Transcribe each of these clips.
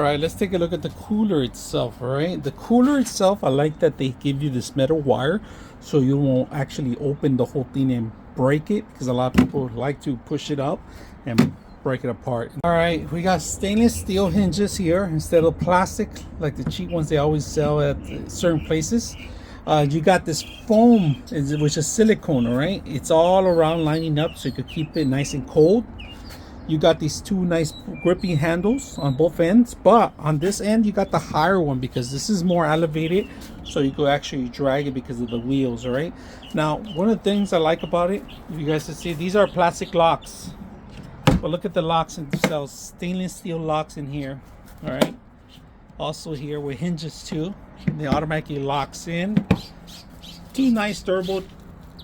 right, let's take a look at the cooler itself. All right, the cooler itself, I like that they give you this metal wire so you won't actually open the whole thing and break it, because a lot of people like to push it up and break it apart. All right, we got stainless steel hinges here instead of plastic like the cheap ones they always sell at certain places. You got this foam, which is silicone. All right, it's all around lining up so you could keep it nice and cold. You got these two nice gripping handles on both ends, but on this end you got the higher one because this is more elevated, so you could actually drag it because of the wheels. All right, now one of the things I like about it, if you guys can see, these are plastic locks, but look at the locks themselves, stainless steel locks in here. All right, also here with hinges too, they automatically locks in. Two nice turbo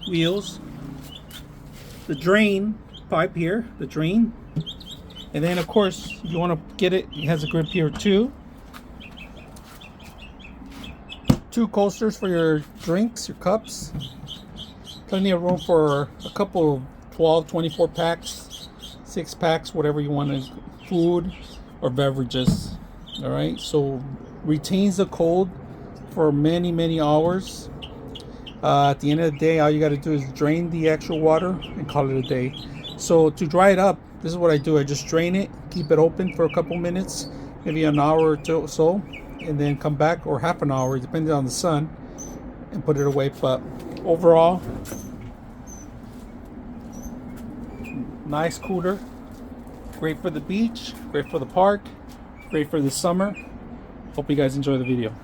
wheels, the drain pipe here, the drain, and then of course you want to get it, it has a grip here too. Two coasters for your drinks, your cups, plenty of room for a couple of 12 24 packs, 6 packs, whatever you want, to food or beverages. All right, so retains the cold for many hours. At the end of the day, all you got to do is drain the actual water and call it a day. So to dry it up, this is what I do. I just drain it, keep it open for a couple minutes, maybe an hour or so, and then come back, or half an hour depending on the sun, and put it away. But overall, nice cooler, great for the beach, great for the park, great for the summer. Hope you guys enjoy the video.